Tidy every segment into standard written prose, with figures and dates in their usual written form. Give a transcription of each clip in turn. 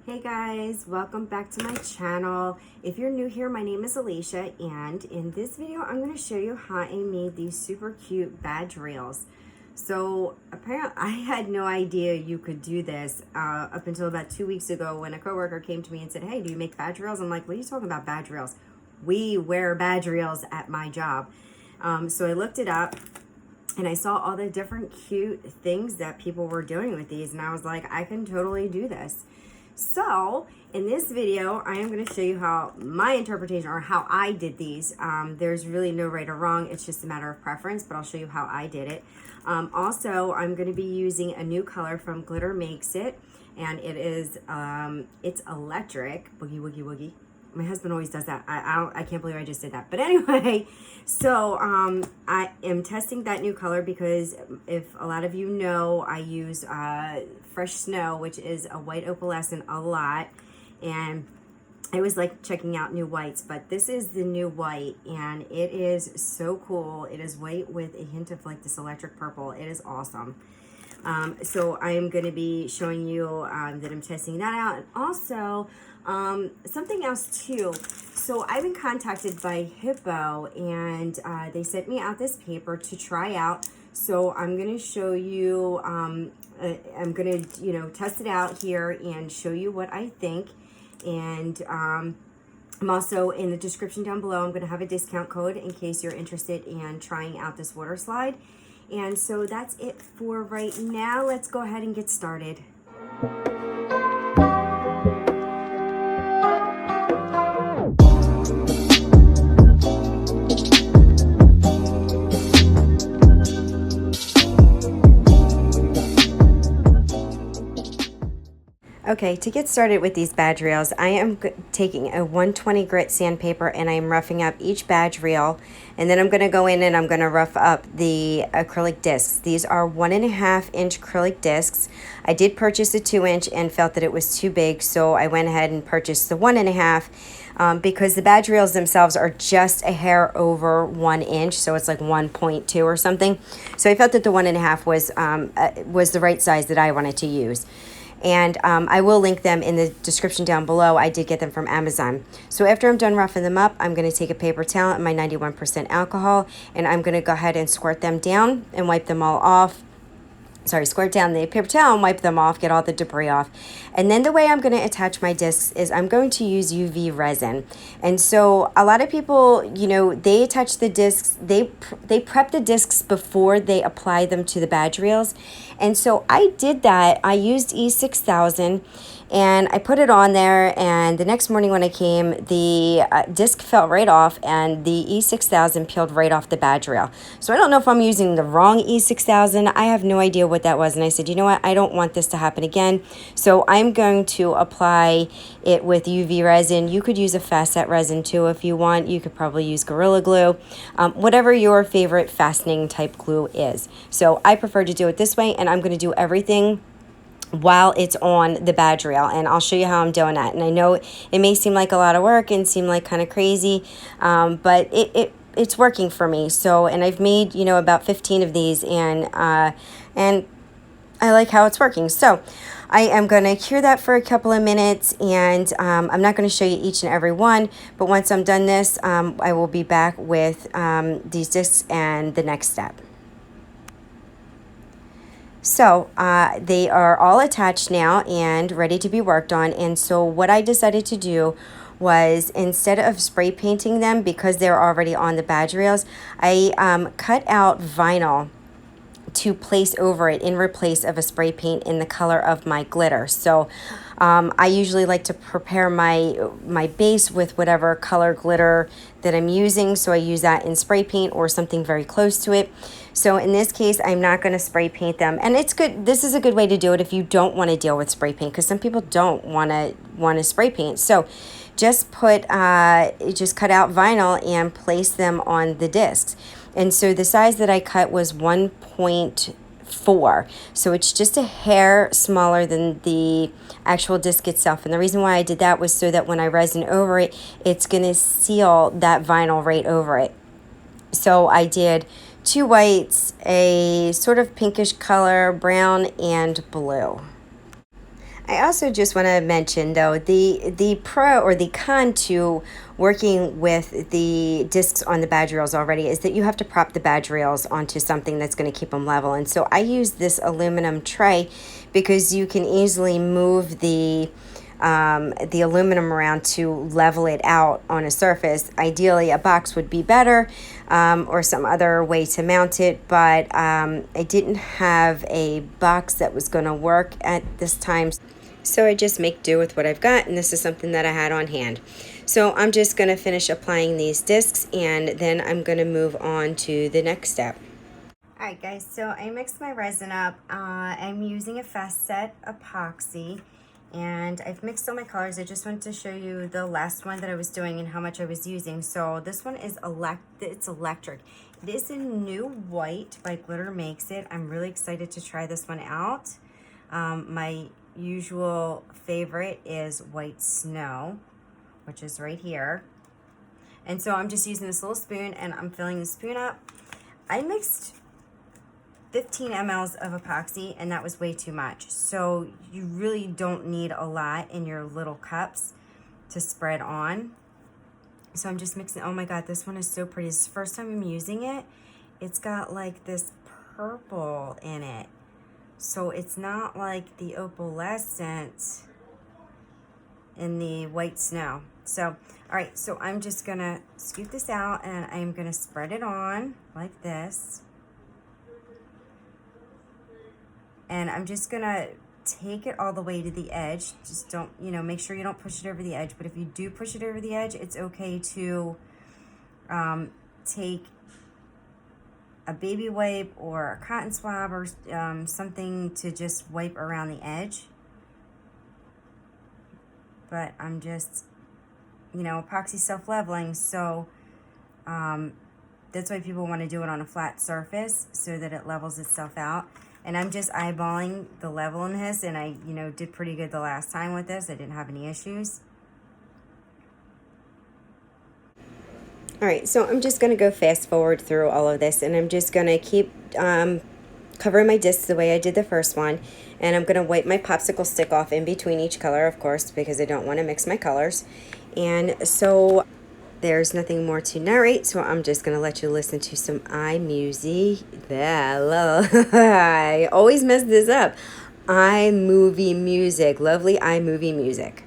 Hey guys, welcome back to my channel. If you're new here, my name is Alicia, and in this video I'm going to show you how I made these super cute badge rails. So apparently I had no idea you could do this up until about 2 weeks ago when a coworker came to me and said, hey, do you make badge rails? I'm like, what are you talking about, badge rails? We wear badge rails at my job. So I looked it up and I saw all the different cute things that people were doing with these, and I was like, I can totally do this. So in this video, I am going to show you how my interpretation, or how I did these. There's really no right or wrong. It's just a matter of preference, but I'll show you how I did it. Also, I'm going to be using a new color from Glitter Makes It, and it is, it's electric. Boogie, woogie, woogie. My husband always does that. I can't believe I just did that. But anyway, so I am testing that new color because if a lot of you know, I use Fresh Snow, which is a white opalescent, a lot. And I was like checking out new whites, but this is the new white, and it is so cool. It is white with a hint of like this electric purple. It is awesome. So I'm going to be showing you that I'm testing that out. And also, something else too. So I've been contacted by Hippo, and they sent me out this paper to try out. So I'm going to show you, I'm going to, test it out here and show you what I think. And I'm also in the description down below, I'm going to have a discount code in case you're interested in trying out this water slide. And so that's it for right now. Let's go ahead and get started. Okay, to get started with these badge rails, I am taking a 120 grit sandpaper and I am roughing up each badge rail, and then I'm going to go in and I'm going to rough up the acrylic discs. These are 1.5 inch acrylic discs. I did purchase a 2 inch and felt that it was too big, so I went ahead and purchased the 1.5 because the badge rails themselves are just a hair over 1 inch, so it's like 1.2 or something. So I felt that the 1.5 was the right size that I wanted to use. And I will link them in the description down below. I did get them from Amazon. So after I'm done roughing them up, I'm going to take a paper towel and my 91% alcohol, and I'm going to go ahead and squirt them down and wipe them all off. Squirt down the paper towel and wipe them off, get all the debris off. And then the way I'm going to attach my discs is I'm going to use UV resin. And so a lot of people, they attach the discs, they prep the discs before they apply them to the badge reels. And so I did that. I used E6000 and I put it on there, and the next morning when I came, the disc fell right off and the E6000 peeled right off the badge rail. So I don't know if I'm using the wrong E6000. I have no idea what that was, and I said, you know what, I don't want this to happen again. So I'm going to apply it with UV resin. You could use a fast set resin too if you want. You could probably use Gorilla Glue, whatever your favorite fastening type glue is. So I prefer to do it this way, and I'm going to do everything while it's on the badge rail, and I'll show you how I'm doing that. And I know it may seem like a lot of work and seem like kind of crazy, but it's working for me. So, and I've made about 15 of these, and I like how it's working. So I am going to cure that for a couple of minutes, and I'm not going to show you each and every one, but once I'm done this, I will be back with these discs and the next step. So they are all attached now and ready to be worked on. And so what I decided to do was, instead of spray painting them because they're already on the badge rails, I cut out vinyl to place over it in replace of a spray paint in the color of my glitter. So I usually like to prepare my base with whatever color glitter that I'm using. So I use that in spray paint or something very close to it. So in this case, I'm not going to spray paint them. And it's good. This is a good way to do it if you don't want to deal with spray paint, because some people don't want to spray paint. So just cut out vinyl and place them on the discs. And so the size that I cut was 1.4. So it's just a hair smaller than the actual disc itself. And the reason why I did that was so that when I resin over it, it's going to seal that vinyl right over it. So I did 2 whites, a sort of pinkish color, brown, and blue. I also just want to mention though the pro or the con to working with the discs on the badge rails already is that you have to prop the badge rails onto something that's going to keep them level. And so I use this aluminum tray because you can easily move the aluminum around to level it out on a surface. Ideally, a box would be better, or some other way to mount it, but I didn't have a box that was going to work at this time. So I just make do with what I've got, and this is something that I had on hand. So I'm just going to finish applying these discs, and then I'm going to move on to the next step. Alright guys, so I mixed my resin up. I'm using a fast set epoxy, and I've mixed all my colors. I just wanted to show you the last one that I was doing and how much I was using. So this one is it's electric. It is in New White by Glitter Makes It. I'm really excited to try this one out. My usual favorite is White Snow, which is right here. And so I'm just using this little spoon and I'm filling the spoon up. I mixed 15 mLs of epoxy, and that was way too much. So you really don't need a lot in your little cups to spread on. So I'm just mixing. Oh my God, this one is so pretty. It's the first time I'm using it. It's got like this purple in it. So it's not like the opalescent in the White Snow. So, all right, so I'm just gonna scoop this out and I'm gonna spread it on like this. And I'm just gonna take it all the way to the edge. Just don't, make sure you don't push it over the edge. But if you do push it over the edge, it's okay to take a baby wipe or a cotton swab or something to just wipe around the edge. But I'm just, epoxy self-leveling, so that's why people want to do it on a flat surface so that it levels itself out. And I'm just eyeballing the level in this, and I, did pretty good the last time with this. I didn't have any issues. All right, so I'm just going to go fast forward through all of this, and I'm just going to keep covering my discs the way I did the first one. And I'm going to wipe my popsicle stick off in between each color, of course, because I don't want to mix my colors. And so there's nothing more to narrate, so I'm just going to let you listen to some iMusic. I always mess this up. iMovie music. Lovely iMovie music.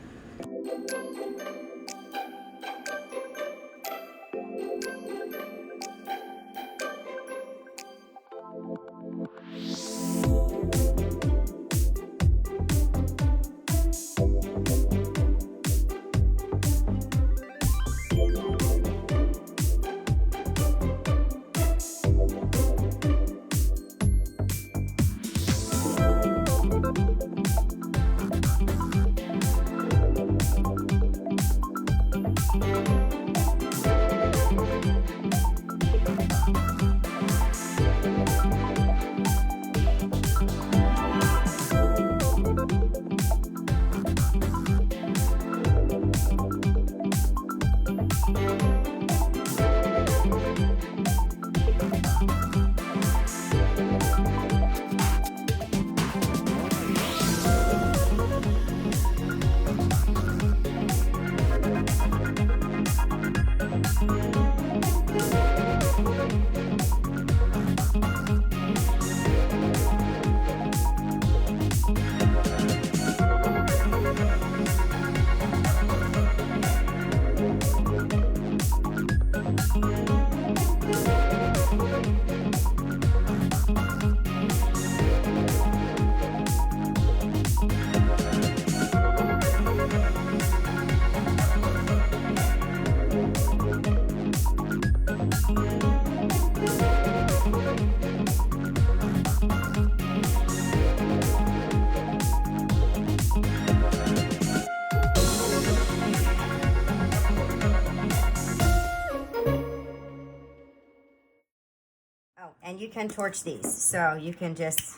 And you can torch these, so you can just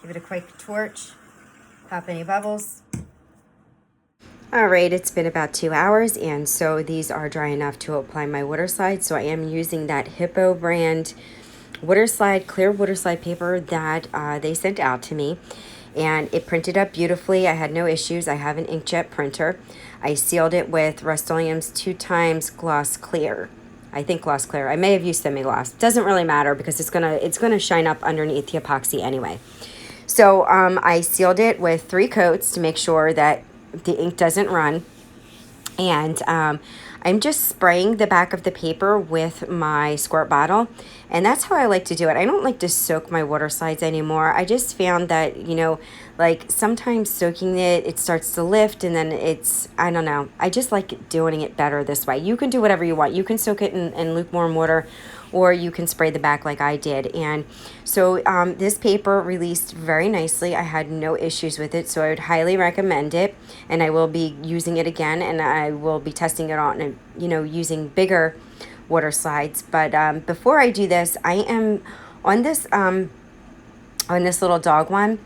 give it a quick torch, pop any bubbles. All right, it's been about 2 hours, and so these are dry enough to apply my water slide. So I am using that Hippo brand water slide, clear water slide paper that they sent out to me. and it printed up beautifully. I had no issues. I have an inkjet printer. I sealed it with Rust-Oleum's 2x gloss clear. I think gloss clear. I may have used semi-gloss. Doesn't really matter because it's gonna shine up underneath the epoxy anyway. So I sealed it with 3 coats to make sure that the ink doesn't run. And I'm just spraying the back of the paper with my squirt bottle. And that's how I like to do it. I don't like to soak my water slides anymore. I just found that, you know, like sometimes soaking it starts to lift and then I don't know. I just like doing it better this way. You can do whatever you want. You can soak it in lukewarm water, or you can spray the back like I did. And so this paper released very nicely. I had no issues with it, so I would highly recommend it. And I will be using it again, and I will be testing it on, you know, using bigger water slides. But before I do this, I am on this little dog one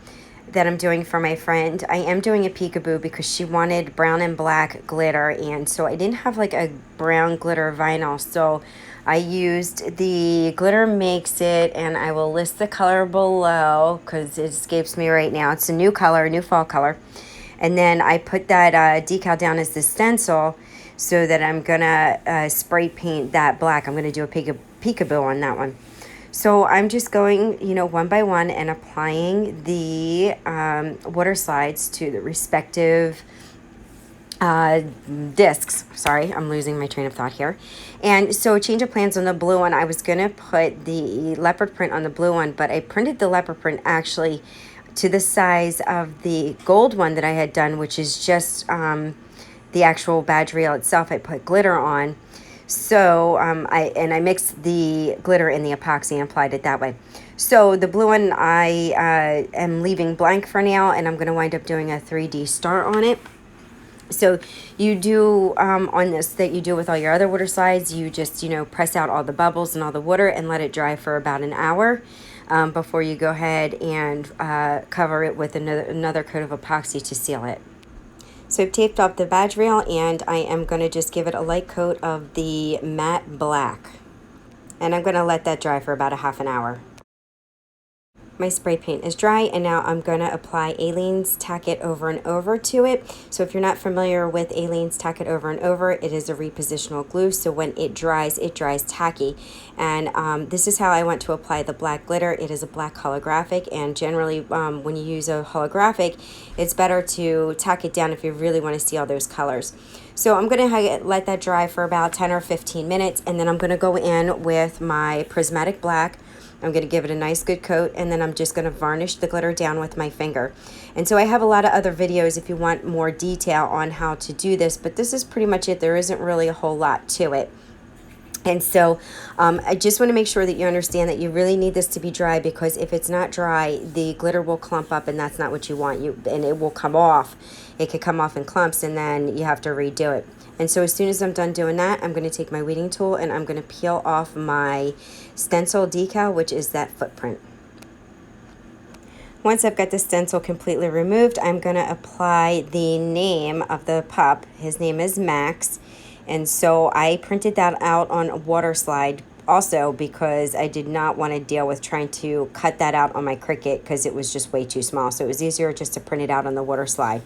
that I'm doing for my friend. I am doing a peekaboo because she wanted brown and black glitter, and so I didn't have like a brown glitter vinyl, so I used the Glitter Makes It, and I will list the color below because it escapes me right now. It's a new color, a new fall color. And then I put that decal down as the stencil so that I'm gonna spray paint that black. I'm gonna do a peekaboo on that one. So I'm just going, you know, one by one and applying the water slides to the respective discs. Sorry, I'm losing my train of thought here. And so change of plans on the blue one. I was gonna put the leopard print on the blue one, but I printed the leopard print actually to the size of the gold one that I had done, which is just the actual badge reel itself. I put glitter on. So I mixed the glitter in the epoxy and applied it that way. So the blue one I am leaving blank for now, and I'm going to wind up doing a 3D star on it. So you do on this that you do with all your other water slides, you just, you know, press out all the bubbles and all the water and let it dry for about an hour before you go ahead and cover it with another coat of epoxy to seal it. So I've taped up the badge rail, and I am going to just give it a light coat of the matte black. And I'm going to let that dry for about a half an hour. My spray paint is dry, and now I'm going to apply Aleene's Tack It Over and Over to it. So if you're not familiar with Aleene's Tack It Over and Over, it is a repositional glue. So when it dries tacky. And this is how I want to apply the black glitter. It is a black holographic, and generally when you use a holographic, it's better to tack it down if you really want to see all those colors. So I'm going to let that dry for about 10 or 15 minutes, and then I'm going to go in with my Prismatic black. I'm going to give it a nice good coat, and then I'm just going to varnish the glitter down with my finger. And so I have a lot of other videos if you want more detail on how to do this, but this is pretty much it. There isn't really a whole lot to it. And so I just want to make sure that you understand that you really need this to be dry, because if it's not dry, the glitter will clump up, and that's not what you want. And it will come off. It could come off in clumps, and then you have to redo it. And so as soon as I'm done doing that, I'm going to take my weeding tool and I'm going to peel off my stencil decal, which is that footprint. Once I've got the stencil completely removed, I'm going to apply the name of the pup. His name is Max. And so I printed that out on a water slide also because I did not want to deal with trying to cut that out on my Cricut because it was just way too small. So it was easier just to print it out on the water slide.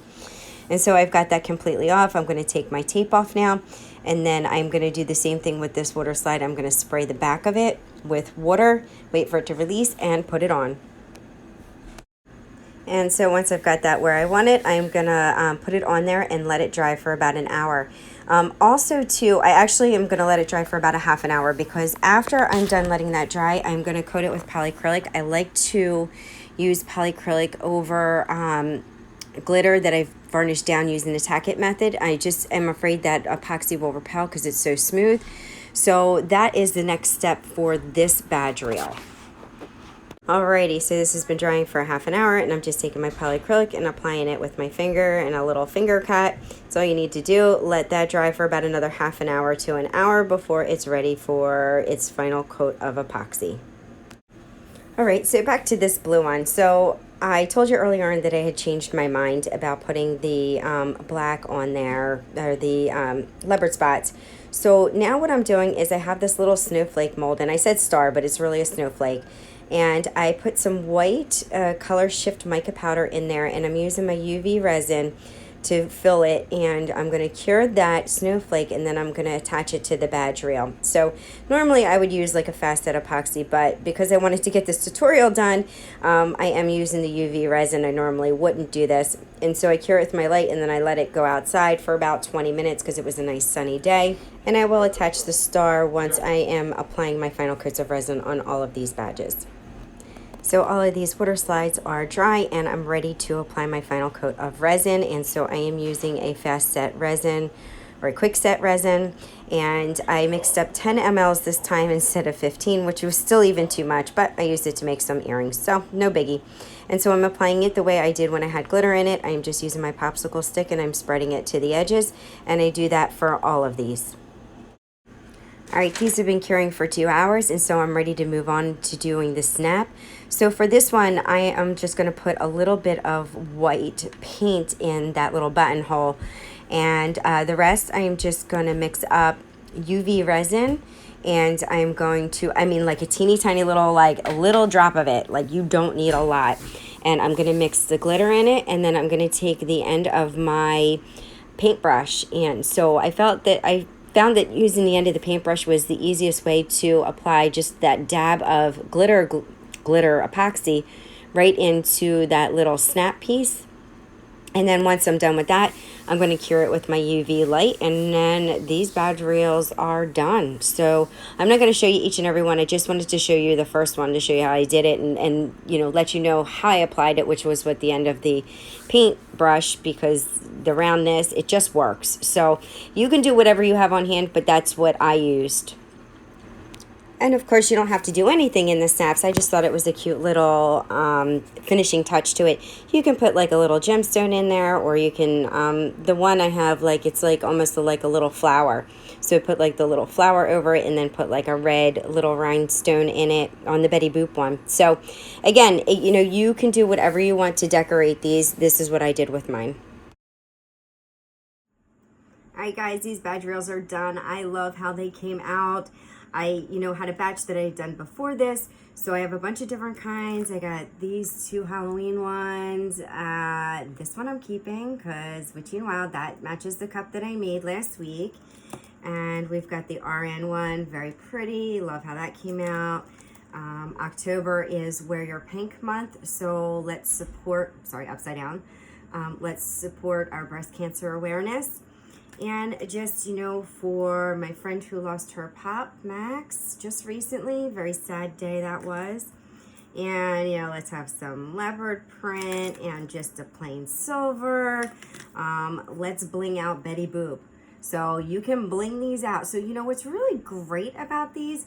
And so I've got that completely off. I'm going to take my tape off now, and then I'm going to do the same thing with this water slide. I'm going to spray the back of it with water, wait for it to release, and put it on. And so once I've got that where I want it, I'm going to put it on there and let it dry for about an hour. Also, too, I actually am going to let it dry for about a half an hour, because after I'm done letting that dry, I'm going to coat it with polyacrylic. I like to use polyacrylic over glitter that I've varnished down using the Tack It method. I just am afraid that epoxy will repel because it's so smooth. So that is the next step for this badge reel. Alrighty, so this has been drying for a half an hour, and I'm just taking my polyacrylic and applying it with my finger and a little finger cut. That's all you need to do. Let that dry for about another half an hour to an hour before it's ready for its final coat of epoxy. Alright, so back to this blue one. So I told you earlier on that I had changed my mind about putting the black on there, or the leopard spots. So now what I'm doing is I have this little snowflake mold, and I said star, but it's really a snowflake. And I put some white color shift mica powder in there, and I'm using my UV resin to fill it, and I'm going to cure that snowflake, and then I'm going to attach it to the badge reel. So normally I would use like a fast set epoxy, but because I wanted to get this tutorial done, I am using the UV resin. I normally wouldn't do this, and so I cure it with my light, and then I let it go outside for about 20 minutes because it was a nice sunny day. And I will attach the star once I am applying my final coats of resin on all of these badges. So all of these water slides are dry, and I'm ready to apply my final coat of resin. And so I am using a fast set resin or a quick set resin, and I mixed up 10 mLs this time instead of 15, which was still even too much, but I used it to make some earrings, so no biggie. And so I'm applying it the way I did when I had glitter in it. I'm just using my popsicle stick and I'm spreading it to the edges, and I do that for all of these. All right, these have been curing for 2 hours, and so I'm ready to move on to doing the snap. So for this one, I am just going to put a little bit of white paint in that little buttonhole, and the rest I am just going to mix up UV resin, and I'm going to, I mean like a teeny tiny little, like a little drop of it, like you don't need a lot. And I'm going to mix the glitter in it, and then I'm going to take the end of my paintbrush, and so I found that using the end of the paintbrush was the easiest way to apply just that dab of glitter epoxy right into that little snap piece. And then once I'm done with that, I'm going to cure it with my UV light, and then these badge reels are done. So I'm not going to show you each and every one. I just wanted to show you the first one to show you how I did it, and you know, let you know how I applied it, which was with the end of the paintbrush, because the roundness, it just works. So you can do whatever you have on hand, but that's what I used. And of course, you don't have to do anything in the snaps. I just thought it was a cute little finishing touch to it. You can put like a little gemstone in there, or you can, the one I have, like it's like almost like a little flower. So I put like the little flower over it, and then put like a red little rhinestone in it on the Betty Boop one. So again, you know, you can do whatever you want to decorate these. This is what I did with mine. All right, guys, these badge reels are done. I love how they came out. I, had a batch that I had done before this, so I have a bunch of different kinds. I got these 2 Halloween ones. This one I'm keeping because Witchy and Wild, that matches the cup that I made last week. And we've got the RN one, very pretty. Love how that came out. October is Wear Your Pink month, so let's support, upside down. Let's support our breast cancer awareness. And just, for my friend who lost her pop, Max, just recently, very sad day that was. And, let's have some leopard print and just a plain silver. Let's bling out Betty Boop. So you can bling these out. So, what's really great about these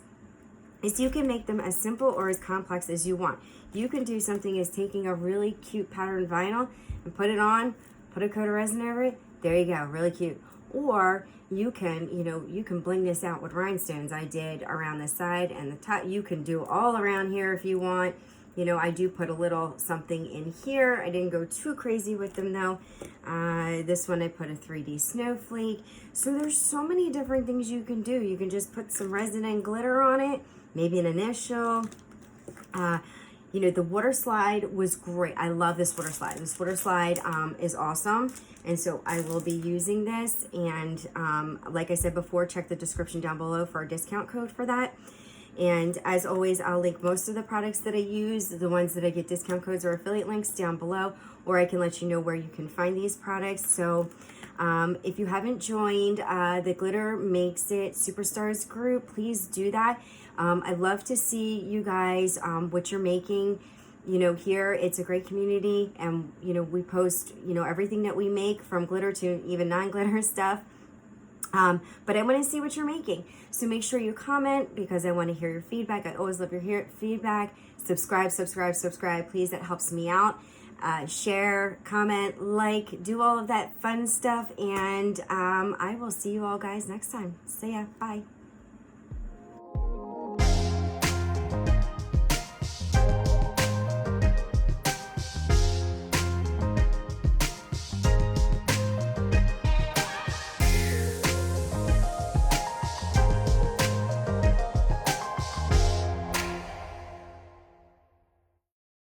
is you can make them as simple or as complex as you want. You can do something as taking a really cute patterned vinyl and put it on, put a coat of resin over it. There you go, really cute. Or you can, you can bling this out with rhinestones. I did around the side and the top. You can do all around here if you want. I do put a little something in here. I didn't go too crazy with them though. This one I put a 3D snowflake. So there's so many different things you can do. You can just put some resin and glitter on it, maybe an initial. The water slide was great. I love this water slide. This water slide is awesome. And so I will be using this. And like I said before, check the description down below for a discount code for that. And as always, I'll link most of the products that I use, the ones that I get discount codes or affiliate links down below, or I can let you know where you can find these products. So if you haven't joined the Glitter Makes It Superstars group, please do that. I'd love to see you guys, what you're making. Here it's a great community, and we post everything that we make, from glitter to even non-glitter stuff. But I want to see what you're making, so make sure you comment, because I want to hear your feedback. I always love your feedback. Subscribe, please. That helps me out. Share, comment, like, do all of that fun stuff, and I will see you all guys next time. See ya. Bye.